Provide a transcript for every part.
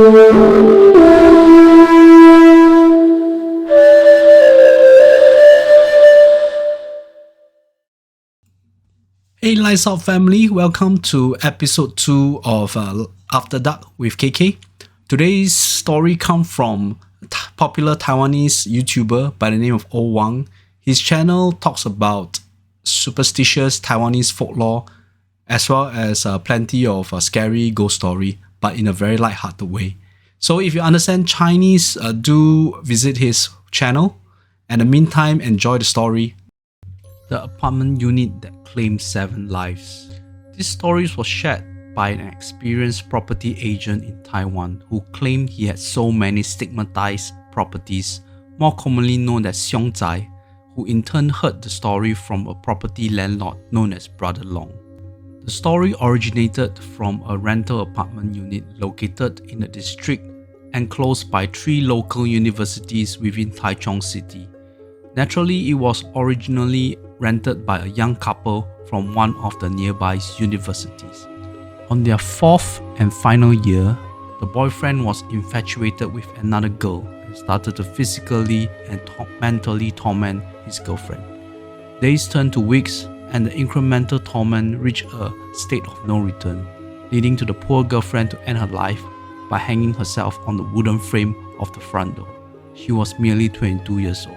Hey Lights Out family, welcome to episode 2 of After Dark with KK. Today's story comes from popular Taiwanese YouTuber by the name of Wang. His channel talks about superstitious Taiwanese folklore as well as plenty of scary ghost story, but in a very light-hearted way. So if you understand Chinese, do visit his channel. In the meantime, enjoy the story. The apartment unit that claimed 7 lives. This story was shared by an experienced property agent in Taiwan who claimed he had so many stigmatized properties, more commonly known as xiongzai, who in turn heard the story from a property landlord known as Brother Long. The story originated from a rental apartment unit located in a district enclosed by 3 local universities within Taichung City. Naturally, it was originally rented by a young couple from one of the nearby universities. On their 4th and final year, the boyfriend was infatuated with another girl and started to physically and mentally torment his girlfriend. Days turned to weeks, and the incremental torment reached a state of no return, leading to the poor girlfriend to end her life by hanging herself on the wooden frame of the front door. She was merely 22 years old.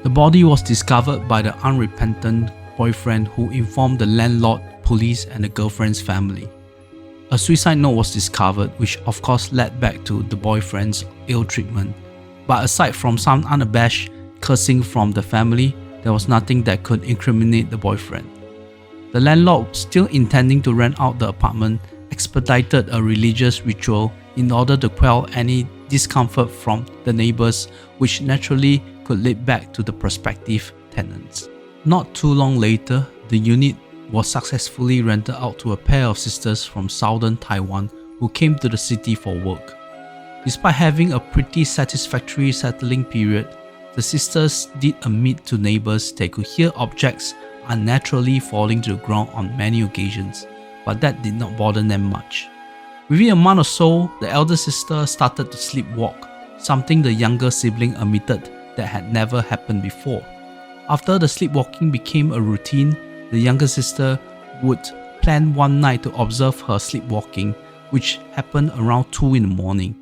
The body was discovered by the unrepentant boyfriend who informed the landlord, police and the girlfriend's family. A suicide note was discovered, which of course led back to the boyfriend's ill treatment. But aside from some unabashed cursing from the family, there was nothing that could incriminate the boyfriend. The landlord, still intending to rent out the apartment, expedited a religious ritual in order to quell any discomfort from the neighbors, which naturally could lead back to the prospective tenants. Not too long later, the unit was successfully rented out to a pair of sisters from southern Taiwan who came to the city for work. Despite having a pretty satisfactory settling period, the sisters did admit to neighbors they could hear objects unnaturally falling to the ground on many occasions, but that did not bother them much. Within a month or so, the elder sister started to sleepwalk, something the younger sibling admitted that had never happened before. After the sleepwalking became a routine, the younger sister would plan one night to observe her sleepwalking, which happened around 2 in the morning,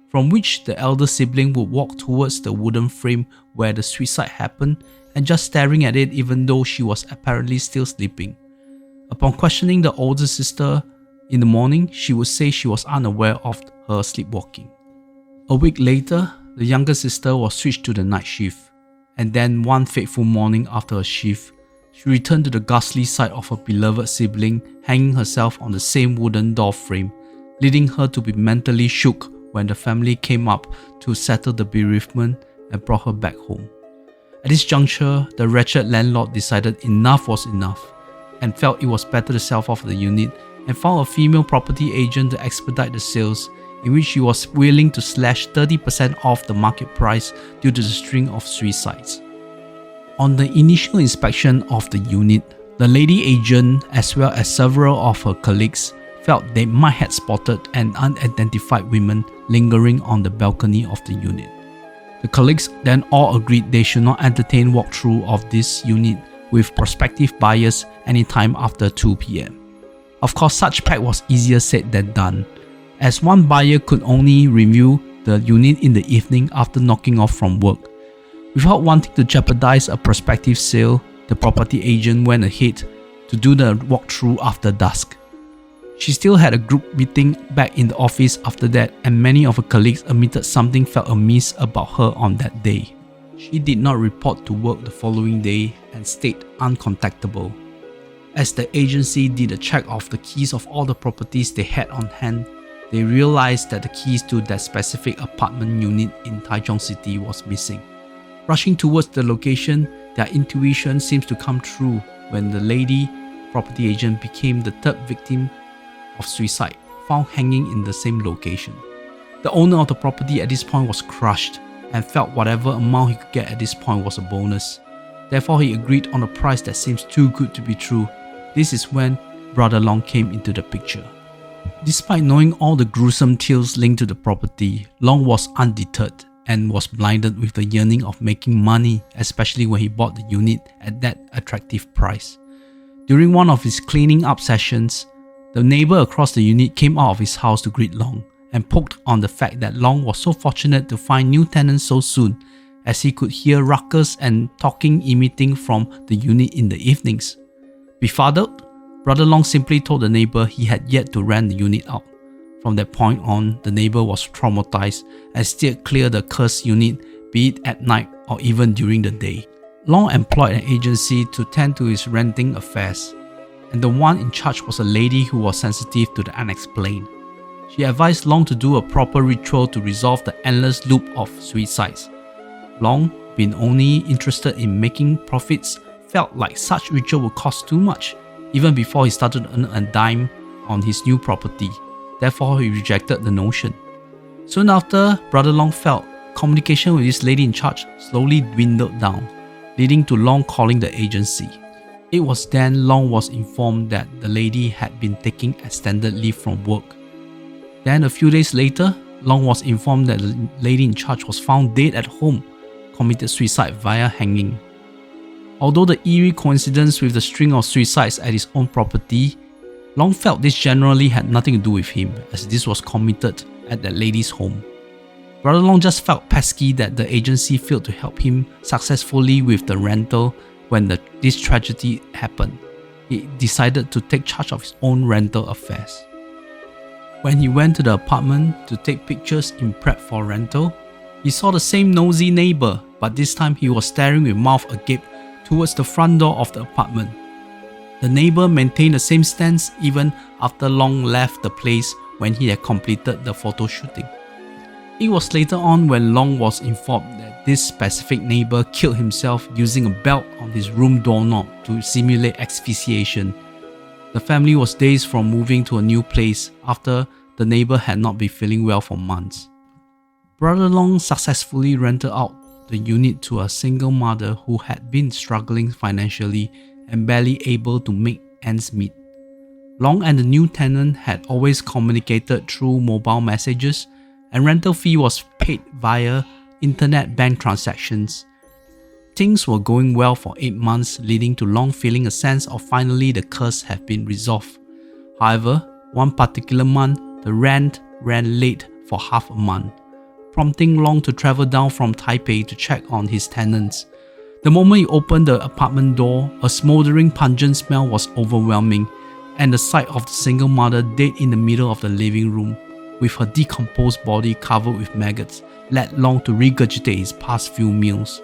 from which the elder sibling would walk towards the wooden frame where the suicide happened and just staring at it even though she was apparently still sleeping. Upon questioning the older sister in the morning, she would say she was unaware of her sleepwalking. A week later, the younger sister was switched to the night shift, and then one fateful morning after her shift, she returned to the ghastly sight of her beloved sibling hanging herself on the same wooden door frame, leading her to be mentally shook when the family came up to settle the bereavement and brought her back home. At this juncture, the wretched landlord decided enough was enough and felt it was better to sell off the unit and found a female property agent to expedite the sales, in which she was willing to slash 30% off the market price due to the string of suicides. On the initial inspection of the unit, the lady agent as well as several of her colleagues felt they might have spotted an unidentified woman lingering on the balcony of the unit. The colleagues then all agreed they should not entertain walkthrough of this unit with prospective buyers anytime after 2 p.m. Of course, such pact was easier said than done, as one buyer could only review the unit in the evening after knocking off from work. Without wanting to jeopardize a prospective sale, the property agent went ahead to do the walkthrough after dusk. She still had a group meeting back in the office after that, and many of her colleagues admitted something felt amiss about her on that day. She did not report to work the following day and stayed uncontactable. As the agency did a check of the keys of all the properties they had on hand, they realized that the keys to that specific apartment unit in Taichung City was missing. Rushing towards the location, their intuition seems to come true when the lady property agent became the 3rd victim of suicide, found hanging in the same location. The owner of the property at this point was crushed and felt whatever amount he could get at this point was a bonus. Therefore, he agreed on a price that seems too good to be true. This is when Brother Long came into the picture. Despite knowing all the gruesome tales linked to the property, Long was undeterred and was blinded with the yearning of making money, especially when he bought the unit at that attractive price. During one of his cleaning up sessions, the neighbor across the unit came out of his house to greet Long and poked on the fact that Long was so fortunate to find new tenants so soon, as he could hear ruckus and talking emitting from the unit in the evenings. Befuddled, Brother Long simply told the neighbor he had yet to rent the unit out. From that point on, the neighbor was traumatized and steered clear the cursed unit, be it at night or even during the day. Long employed an agency to tend to his renting affairs, and the one in charge was a lady who was sensitive to the unexplained. She advised Long to do a proper ritual to resolve the endless loop of suicides. Long, being only interested in making profits, felt like such ritual would cost too much, even before he started to earn a dime on his new property. Therefore, he rejected the notion. Soon after, Brother Long felt communication with this lady in charge slowly dwindled down, leading to Long calling the agency. It was then Long was informed that the lady had been taking extended leave from work. Then a few days later, Long was informed that the lady in charge was found dead at home, committed suicide via hanging. Although the eerie coincidence with the string of suicides at his own property, Long felt this generally had nothing to do with him, as this was committed at that lady's home. Brother Long just felt pesky that the agency failed to help him successfully with the rental when this tragedy happened. He decided to take charge of his own rental affairs. When he went to the apartment to take pictures in prep for rental, he saw the same nosy neighbor, but this time he was staring with mouth agape towards the front door of the apartment. The neighbor maintained the same stance even after Long left the place when he had completed the photo shooting. It was later on when Long was informed that this specific neighbor killed himself using a belt on his room doorknob to simulate asphyxiation. The family was dazed from moving to a new place after the neighbor had not been feeling well for months. Brother Long successfully rented out the unit to a single mother who had been struggling financially and barely able to make ends meet. Long and the new tenant had always communicated through mobile messages, and rental fee was paid via internet bank transactions. Things were going well for 8 months, leading to Long feeling a sense of finally the curse had been resolved. However, one particular month, the rent ran late for half a month, prompting Long to travel down from Taipei to check on his tenants. The moment he opened the apartment door, a smoldering pungent smell was overwhelming, and the sight of the single mother dead in the middle of the living room, with her decomposed body covered with maggots, led Long to regurgitate his past few meals.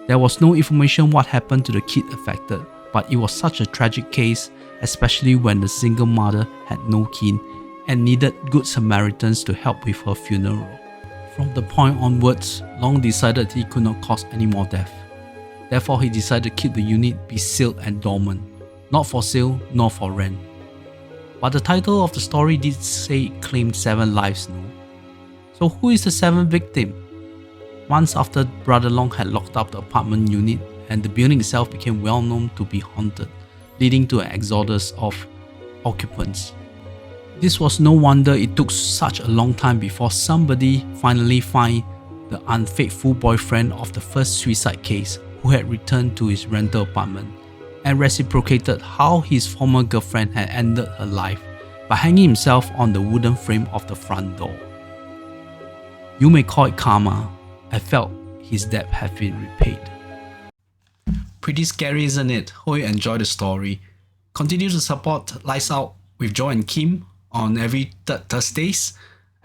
There was no information what happened to the kid affected, but it was such a tragic case, especially when the single mother had no kin and needed good Samaritans to help with her funeral. From the point onwards, Long decided he could not cause any more death. Therefore, he decided to keep the unit be sealed and dormant, not for sale nor for rent. But the title of the story did say it claimed 7 lives, no? So who is the 7th victim? Months after Brother Long had locked up the apartment unit and the building itself became well known to be haunted, leading to an exodus of occupants. This was no wonder it took such a long time before somebody finally found the unfaithful boyfriend of the first suicide case who had returned to his rental apartment and reciprocated how his former girlfriend had ended her life by hanging himself on the wooden frame of the front door. You may call it karma. I felt his debt had been repaid. Pretty scary, isn't it? Hope you enjoyed the story. Continue to support Lights Out with Joe and Kim on every Thursdays,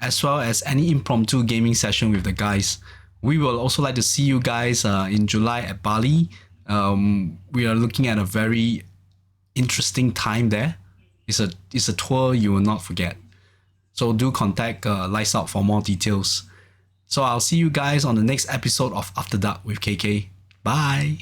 as well as any impromptu gaming session with the guys. We will also like to see you guys in July at Bali. We are looking at a very interesting time there. It's a tour you will not forget. So do contact Lights Out for more details. So I'll see you guys on the next episode of After Dark with KK. Bye!